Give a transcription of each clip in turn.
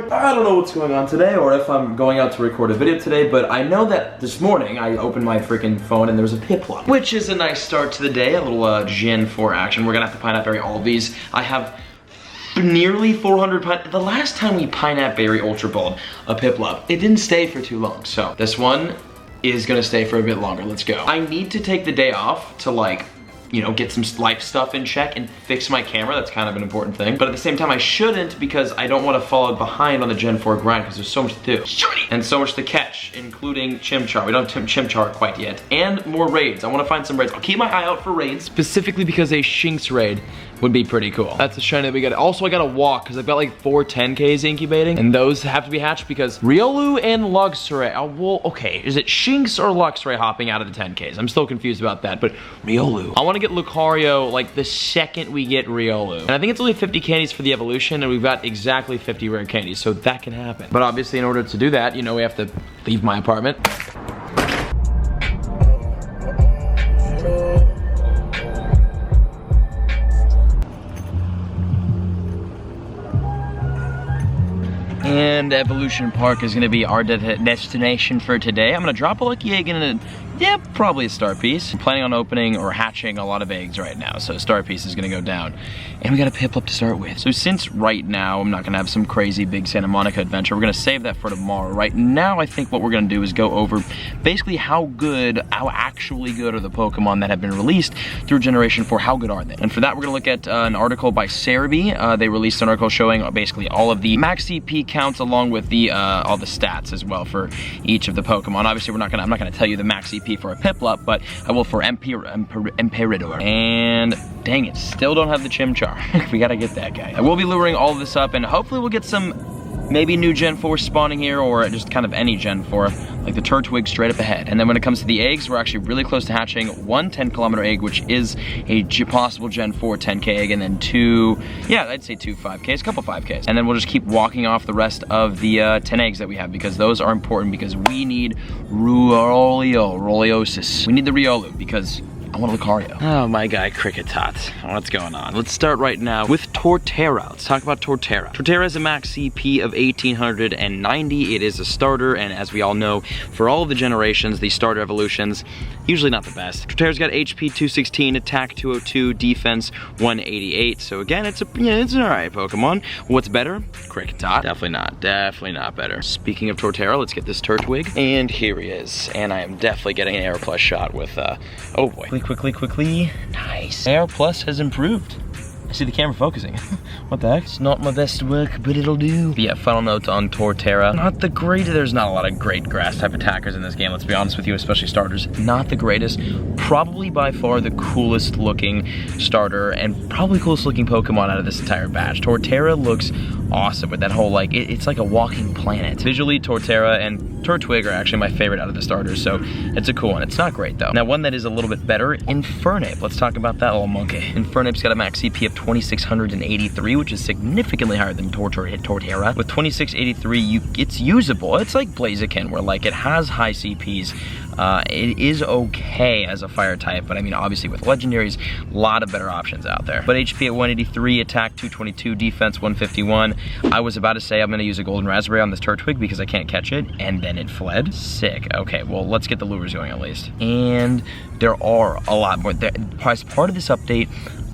I don't know what's going on today or if I'm going out to record a video today, but I know that this morning I opened my freaking phone and there was a Piplup, which is a nice start to the day, a little Gen 4 action. We're gonna have to Pineapple Berry all of these. I have nearly 400 the last time we Pineapple Berry Ultra Balled a Piplup, it didn't stay for too long, so this one is gonna stay for a bit longer. Let's go. I need to take the day off to like, you know, get some life stuff in check and fix my camera. That's kind of an important thing. But at the same time, I shouldn't because I don't want to fall behind on the Gen 4 grind because there's so much to do. And so much to catch, including Chimchar. We don't have Chimchar quite yet. And more raids. I want to find some raids. I'll keep my eye out for raids. Specifically because a Shinx raid would be pretty cool. That's a shiny that we got. Also, I gotta walk because I've got like 4 10Ks incubating. And those have to be hatched because Riolu and Luxray. Well, okay, is it Shinx or Luxray hopping out of the 10Ks? I'm still confused about that, but Riolu. I want to get Lucario like the second we get Riolu. And I think it's only 50 candies for the evolution and we've got exactly 50 rare candies, so that can happen. But obviously in order to do that, you know, we have to leave my apartment. And Evolution Park is gonna be our destination for today. I'm gonna drop a lucky egg in a, yeah, probably a star piece. I'm planning on opening or hatching a lot of eggs right now, so a star piece is gonna go down. And we got a Piplup to start with. So since right now I'm not gonna have some crazy big Santa Monica adventure, we're gonna save that for tomorrow. Right now I think what we're gonna do is go over basically how actually good are the Pokemon that have been released through Generation 4, how good are they? And for that we're gonna look at an article by Cerebi. They released an article showing basically all of the max CP counts along with the all the stats as well for each of the Pokemon. Obviously I'm not gonna tell you the max CP for a Piplup, but I will for Emperador. And dang it, still don't have the Chimchar. We gotta get that guy. I will be luring all of this up and hopefully we'll get some maybe new Gen 4 spawning here or just kind of any Gen 4, like the Turtwig straight up ahead. And then when it comes to the eggs, we're actually really close to hatching one 10-kilometer egg, which is a possible Gen 4 10K egg, and then 2, yeah, I'd say 2 5Ks, a couple 5Ks. And then we'll just keep walking off the rest of the 10 eggs that we have because those are important because we need Roliosis. We need the Riolu because I want a Lucario. Oh, my guy, Kricketune. What's going on? Let's start right now with Torterra. Let's talk about Torterra. Torterra has a max CP of 1890. It is a starter, and as we all know, for all of the generations, the starter evolutions, usually not the best. Torterra's got HP 216, attack 202, defense 188. So again, it's an alright Pokemon. What's better? Kricketune. Definitely not better. Speaking of Torterra, let's get this Turtwig. And here he is. And I am definitely getting an Air Plus shot with, oh boy. Quickly. Nice. Air Plus has improved. I see the camera focusing. What the heck? It's not my best work, but it'll do. But yeah, final note on Torterra. Not the greatest. There's not a lot of great grass type attackers in this game, let's be honest with you, especially starters. Not the greatest. Probably by far the coolest looking starter and probably coolest looking Pokemon out of this entire batch. Torterra looks awesome with that whole, like, it's like a walking planet. Visually, Torterra and Turtwig are actually my favorite out of the starters, so it's a cool one. It's not great though. Now one that is a little bit better, Infernape. Let's talk about that little monkey. Infernape's got a max CP of 2683, which is significantly higher than Torterra. With 2683, it's usable. It's like Blaziken, where like it has high CPs. It is okay as a fire type, but I mean, obviously with legendaries, a lot of better options out there. But HP at 183, attack 222, defense 151. I was about to say I'm gonna use a golden raspberry on this Turtwig because I can't catch it, and then it fled. Sick. Okay, well, let's get the lures going at least. And there are a lot more. As part of this update,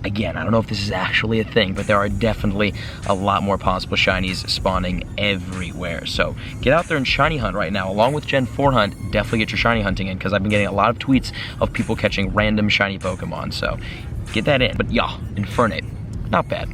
again, I don't know if this is actually a thing, but there are definitely a lot more possible shinies spawning everywhere. So get out there and shiny hunt right now. Along with Gen 4 hunt, definitely get your shiny hunting in because I've been getting a lot of tweets of people catching random shiny Pokemon. So get that in. But yeah, Infernape, not bad.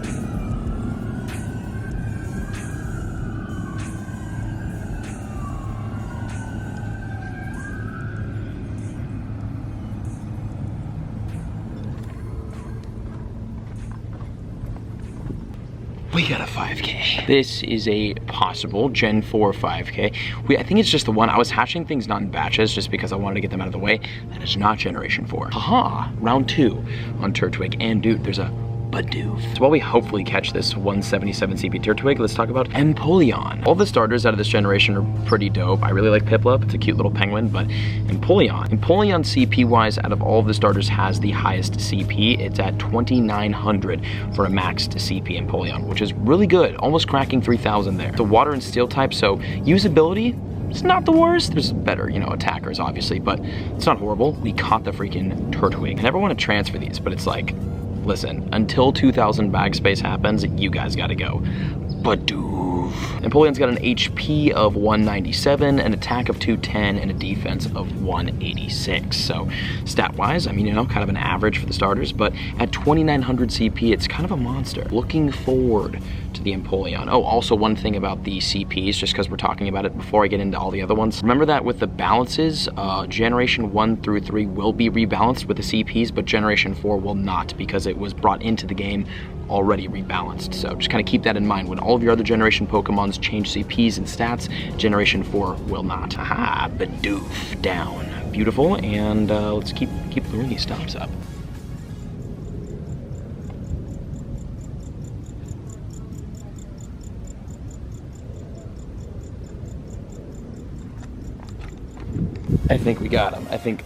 We got a 5K. This is a possible Gen 4 5K. I think it's just the one. I was hatching things not in batches just because I wanted to get them out of the way. That is not Generation 4. Haha, round 2 on Turtwig. And dude, there's a Bidoof. So while we hopefully catch this 177 CP Turtwig, let's talk about Empoleon. All the starters out of this generation are pretty dope. I really like Piplup, it's a cute little penguin, but Empoleon CP wise, out of all of the starters, has the highest CP. It's at 2,900 for a maxed CP Empoleon, which is really good, almost cracking 3,000 there. The water and steel type, so usability, it's not the worst. There's better, you know, attackers obviously, but it's not horrible. We caught the freaking Turtwig. I never want to transfer these, but it's like, listen, until 2,000 bag space happens, you guys gotta go. Bidoof. Empoleon's got an HP of 197, an attack of 210, and a defense of 186. So stat-wise, I mean, you know, kind of an average for the starters, but at 2,900 CP, it's kind of a monster. Looking forward to the Empoleon. Oh, also one thing about the CPs, just because we're talking about it before I get into all the other ones. Remember that with the balances, Generation 1 through 3 will be rebalanced with the CPs, but Generation 4 will not, because it was brought into the game already rebalanced. So just kind of keep that in mind. When all of your other generation Pokemons change CPs and stats, Generation 4 will not. Aha, Bidoof down. Beautiful, and let's keep luring these stops up. I think we got him. I think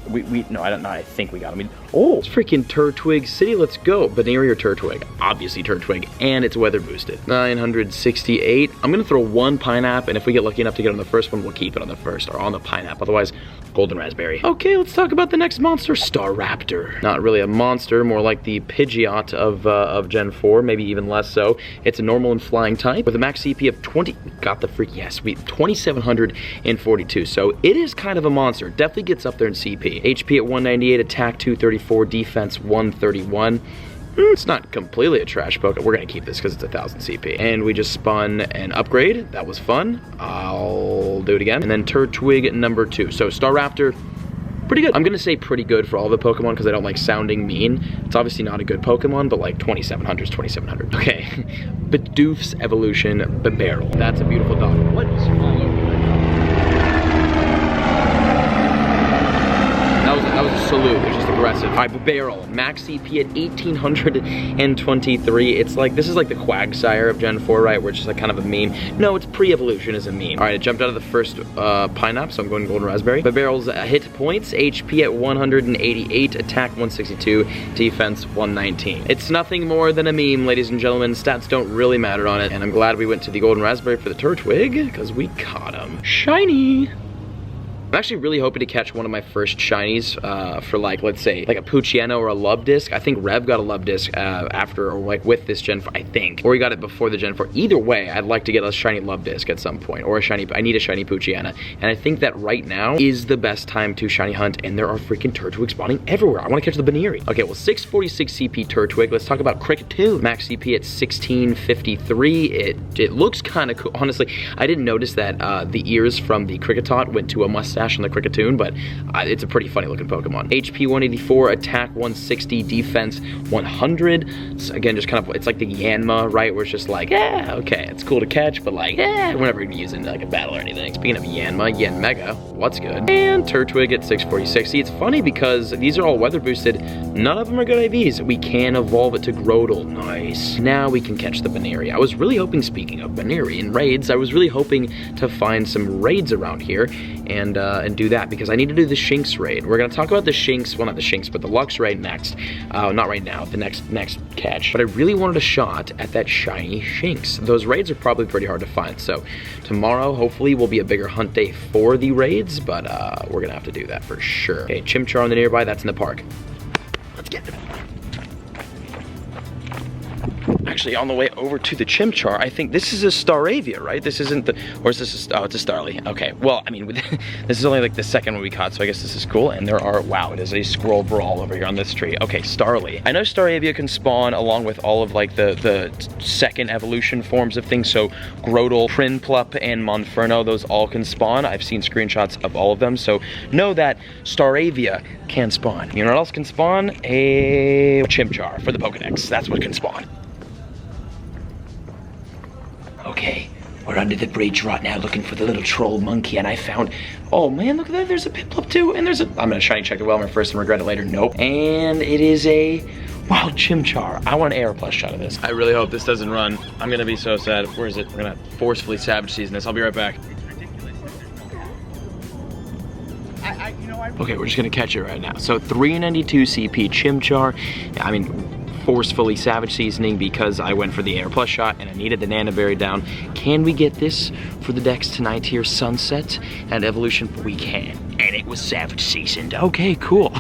no, I don't know. I think we got him. I mean, oh, it's freaking Turtwig City. Let's go. Buneary or Turtwig? Obviously Turtwig, and it's weather boosted. 968. I'm gonna throw one Pineapple, and if we get lucky enough to get on the first one, we'll keep it on the first or on the Pineapple. Otherwise, Golden Raspberry. Okay, let's talk about the next monster, Staraptor. Not really a monster, more like the Pidgeot of Gen 4, maybe even less so. It's a normal and flying type with a max CP of 20. Got the freak, yes, 2,742. So it is kind of a monster. Definitely gets up there in CP. HP at 198, attack 234, defense 131. It's not completely a trash Pokemon. We're gonna keep this because it's 1,000 CP. And we just spun an upgrade. That was fun. I'll do it again. And then Turtwig number 2. So Staraptor, pretty good. I'm gonna say pretty good for all the Pokemon because I don't like sounding mean. It's obviously not a good Pokemon, but like 2,700 is 2,700. Okay, Bidoof's evolution, Bibarel. That's a beautiful dog. What is flying over there? That was a salute. It was just aggressive. All right, Bibarel, max CP at 1,823. It's like, this is like the Quagsire of Gen 4, right? Where it's just like kind of a meme. No, it's pre-evolution as a meme. All right, it jumped out of the first Pineapple, so I'm going Golden Raspberry. Bibarel's hit points, HP at 188, attack 162, defense 119. It's nothing more than a meme, ladies and gentlemen. Stats don't really matter on it, and I'm glad we went to the Golden Raspberry for the Turtwig, because we caught him. Shiny! I'm actually really hoping to catch one of my first shinies for like, let's say, like a Poochyena or a Lubdisc. I think Rev got a Lubdisc after, or like with this Gen 4, I think. Or he got it before the Gen 4. Either way, I'd like to get a shiny Lubdisc at some point, or a shiny, I need a shiny Poochyena. And I think that right now is the best time to shiny hunt, and there are freaking Turtwig spawning everywhere. I want to catch the Buneary. Okay, well, 646 CP Turtwig. Let's talk about Kricketune. Max CP at 1653. It looks kind of cool. Honestly, I didn't notice that the ears from the Kricketot went to a mustache on the Kricketune, but it's a pretty funny looking Pokemon. HP 184, attack 160, defense 100. So again, just kind of, it's like the Yanma, right? Where it's just like, yeah, okay, it's cool to catch, but like, yeah, we're never gonna use it in like a battle or anything. Speaking of Yanma, Yanmega, what's good? And Turtwig at 646. See, it's funny because these are all weather boosted. None of them are good IVs. We can evolve it to Grotle. Nice. Now we can catch the Buneary. I was really hoping, speaking of Buneary and raids, I was really hoping to find some raids around here and do that, because I need to do the Shinx raid. We're gonna talk about the Shinx, well, not the Shinx, but the Lux raid next. Not right now, the next catch. But I really wanted a shot at that shiny Shinx. Those raids are probably pretty hard to find, so tomorrow hopefully will be a bigger hunt day for the raids, but we're gonna have to do that for sure. Okay, Chimchar on the nearby, that's in the park. Let's get it. Actually, on the way over to the Chimchar, I think this is a Staravia, right? This isn't the, or is this a, oh, it's a Starly. Okay, well, I mean, this is only like the second one we caught, so I guess this is cool. And there are, wow, it is a Squirrel Brawl over here on this tree. Okay, Starly. I know Staravia can spawn along with all of like the second evolution forms of things. So Grotle, Prinplup, and Monferno, those all can spawn. I've seen screenshots of all of them. So know that Staravia can spawn. You know what else can spawn? A Chimchar for the Pokedex. That's what can spawn. Okay, we're under the bridge right now looking for the little troll monkey, and I found, oh man, look at that, there's a Piplup too, and there's a, I'm gonna shiny check the Whelmer first and regret it later. Nope. And it is a Wild Chimchar. I want an AR plus shot of this. I really hope this doesn't run. I'm gonna be so sad. Where is it? We're gonna forcefully Savage Season this. I'll be right back. Okay, we're just gonna catch it right now. So 392 CP Chimchar. I mean, forcefully Savage Seasoning because I went for the Air Plus shot and I needed the Nana Berry down. Can we get this for the decks tonight here, Sunset and Evolution? We can. And it was Savage Seasoned. Okay, cool.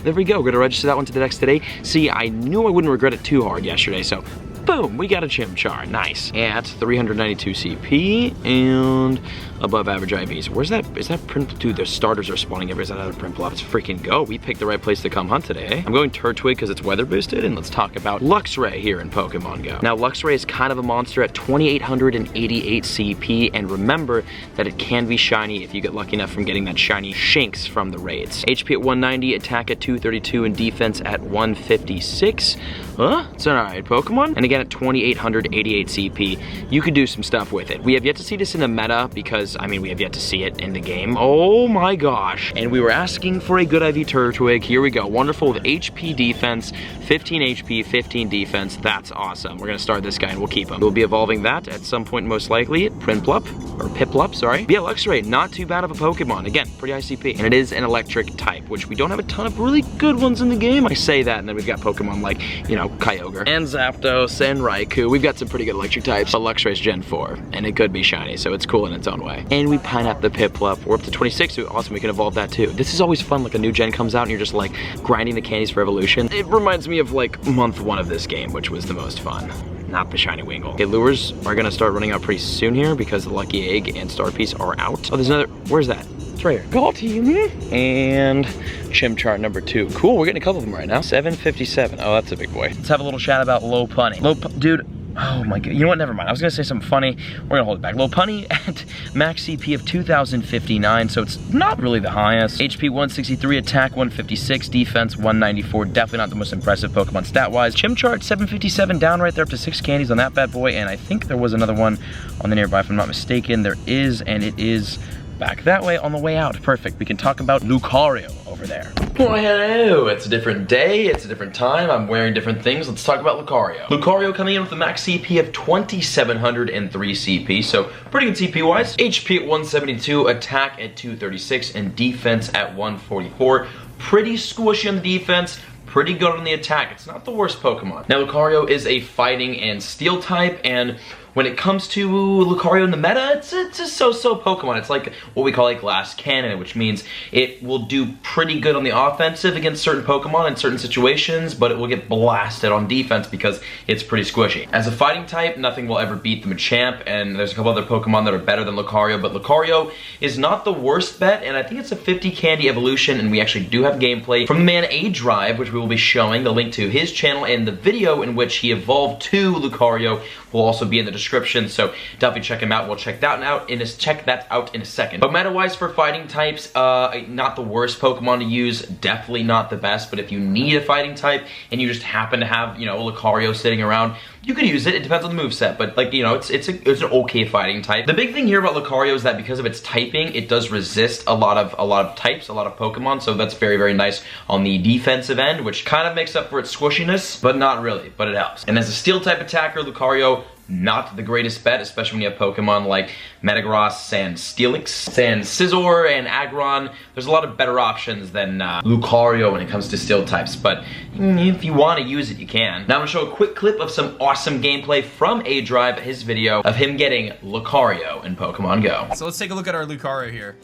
There we go. Gonna register that one to the decks today. See, I knew I wouldn't regret it too hard yesterday, so boom, we got a Chimchar. Nice. At 392 CP and above average IVs. Where's that? Is that print? Dude, the starters are spawning every other print plop. Let's freaking go. We picked the right place to come hunt today, eh? I'm going Turtwig because it's weather boosted, and let's talk about Luxray here in Pokemon Go. Now, Luxray is kind of a monster at 2,888 CP, and remember that it can be shiny if you get lucky enough from getting that shiny Shinx from the raids. HP at 190, attack at 232, and defense at 156. Huh? It's an alright Pokemon. And again, at 2,888 CP, you could do some stuff with it. We have yet to see this in the meta because, I mean, we have yet to see it in the game. Oh my gosh. And we were asking for a good IV Turtwig. Here we go. Wonderful with HP defense, 15 HP, 15 defense. That's awesome. We're gonna start this guy and we'll keep him. We'll be evolving that at some point, most likely. Prinplup, or Piplup, sorry. But yeah, Luxray, not too bad of a Pokemon. Again, pretty high CP. And it is an electric type, which we don't have a ton of really good ones in the game. I say that, and then we've got Pokemon like, you know, Kyogre and Zapdos and Raikou. We've got some pretty good electric types, but Luxray's Gen 4, and it could be shiny, so it's cool in its own way. And we pine up the Piplup. We're up to 26, so awesome, we can evolve that too. This is always fun, like a new gen comes out and you're just like grinding the candies for evolution. It reminds me of like month 1 of this game, which was the most fun. Not the shiny Wingull. Okay, lures are gonna start running out pretty soon here because the Lucky Egg and Star Piece are out. Oh, there's another, where's that? It's right here. Call team. And Chimchar number 2. Cool, we're getting a couple of them right now. 757. Oh, that's a big boy. Let's have a little chat about Lopunny. Dude, oh my god. You know what? Never mind. I was gonna say something funny. We're gonna hold it back. Lopunny at max CP of 2,059, so it's not really the highest. HP 163, attack 156, defense 194. Definitely not the most impressive Pokemon stat-wise. Chimchar at 757, down right there up to 6 candies on that bad boy, and I think there was another one on the nearby if I'm not mistaken. There is, and it is back that way on the way out. Perfect. We can talk about Lucario over there. Well, hello. It's a different day. It's a different time. I'm wearing different things. Let's talk about Lucario. Lucario coming in with a max CP of 2,703 CP, so pretty good CP wise. HP at 172, attack at 236, and defense at 144. Pretty squishy on the defense. Pretty good on the attack. It's not the worst Pokemon. Now, Lucario is a fighting and steel type, and when it comes to Lucario in the meta, it's a so-so Pokemon. It's like what we call a glass cannon, which means it will do pretty good on the offensive against certain Pokemon in certain situations, but it will get blasted on defense because it's pretty squishy. As a fighting type, nothing will ever beat the Machamp, and there's a couple other Pokemon that are better than Lucario, but Lucario is not the worst bet, and I think it's a 50 candy evolution, and we actually do have gameplay from the man A-Drive, which we will be showing. The link to his channel and the video in which he evolved to Lucario will also be in the description, so definitely check him out. We'll check that out in a second. But meta-wise for fighting types, not the worst Pokemon to use, definitely not the best, but if you need a fighting type and you just happen to have, you know, Lucario sitting around, you could use it. It depends on the moveset, but like, you know, it's an okay fighting type. The big thing here about Lucario is that because of its typing, it does resist a lot of types, a lot of Pokemon, so that's very, very nice on the defensive end, which kind of makes up for its squishiness, but not really, but it helps. And as a steel type attacker, Lucario, not the greatest bet, especially when you have Pokemon like Metagross and Steelix and Scizor and Aggron. There's a lot of better options than Lucario when it comes to steel types, but if you want to use it, you can. Now I'm going to show a quick clip of some awesome gameplay from A-Drive, his video of him getting Lucario in Pokemon Go. So let's take a look at our Lucario here.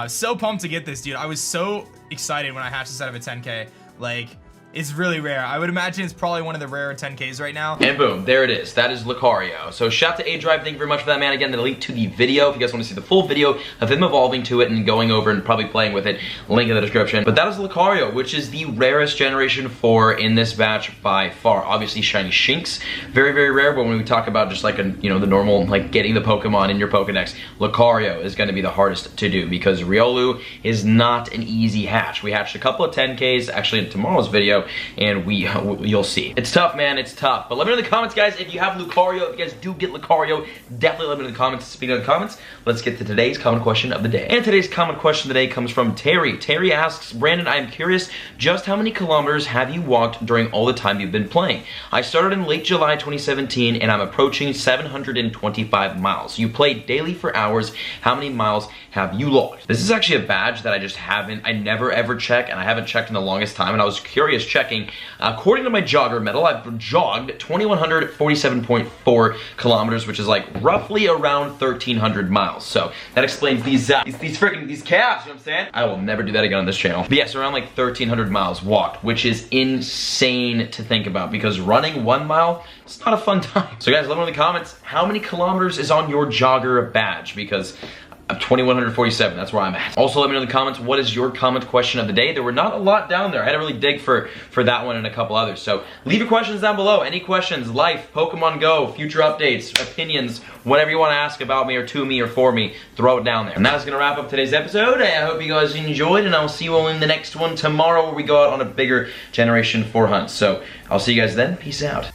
So pumped to get this, dude. I was so excited when I hatched this out of a 10K. Like, it's really rare. I would imagine it's probably one of the rarer 10Ks right now. And boom, there it is. That is Lucario. So shout out to A-Drive, thank you very much for that, man. Again, the link to the video, if you guys want to see the full video of him evolving to it and going over and probably playing with it, link in the description. But that is Lucario, which is the rarest Generation 4 in this batch by far. Obviously, shiny Shinx, very, very rare, but when we talk about just like, you know, the normal, like getting the Pokemon in your Pokedex, Lucario is going to be the hardest to do because Riolu is not an easy hatch. We hatched a couple of 10Ks, actually in tomorrow's video, Lucario, and you'll see. It's tough, man, it's tough. But let me know in the comments, guys, if you have Lucario, if you guys do get Lucario, definitely let me know in the comments. Speaking of the comments, let's get to today's comment question of the day. And today's comment question of the day comes from Terry. Terry asks, Brandon, I am curious, just how many kilometers have you walked during all the time you've been playing? I started in late July 2017, and I'm approaching 725 miles. You play daily for hours. How many miles have you logged? This is actually a badge that I never ever check, and I haven't checked in the longest time, and I was curious checking. According to my jogger medal, I've jogged 2,147.4 kilometers, which is like roughly around 1,300 miles. So that explains these calves, you know what I'm saying? I will never do that again on this channel. But yes, around like 1,300 miles walked, which is insane to think about, because running 1 mile, it's not a fun time. So guys, let me know in the comments, how many kilometers is on your jogger badge? Because I'm 2,147, that's where I'm at. Also, let me know in the comments, what is your comment question of the day? There were not a lot down there. I had to really dig for that one and a couple others. So leave your questions down below. Any questions, life, Pokemon Go, future updates, opinions, whatever you want to ask about me or to me or for me, throw it down there. And that's gonna wrap up today's episode. I hope you guys enjoyed, and I'll see you all in the next one tomorrow, where we go out on a bigger Generation 4 hunt. So I'll see you guys then. Peace out.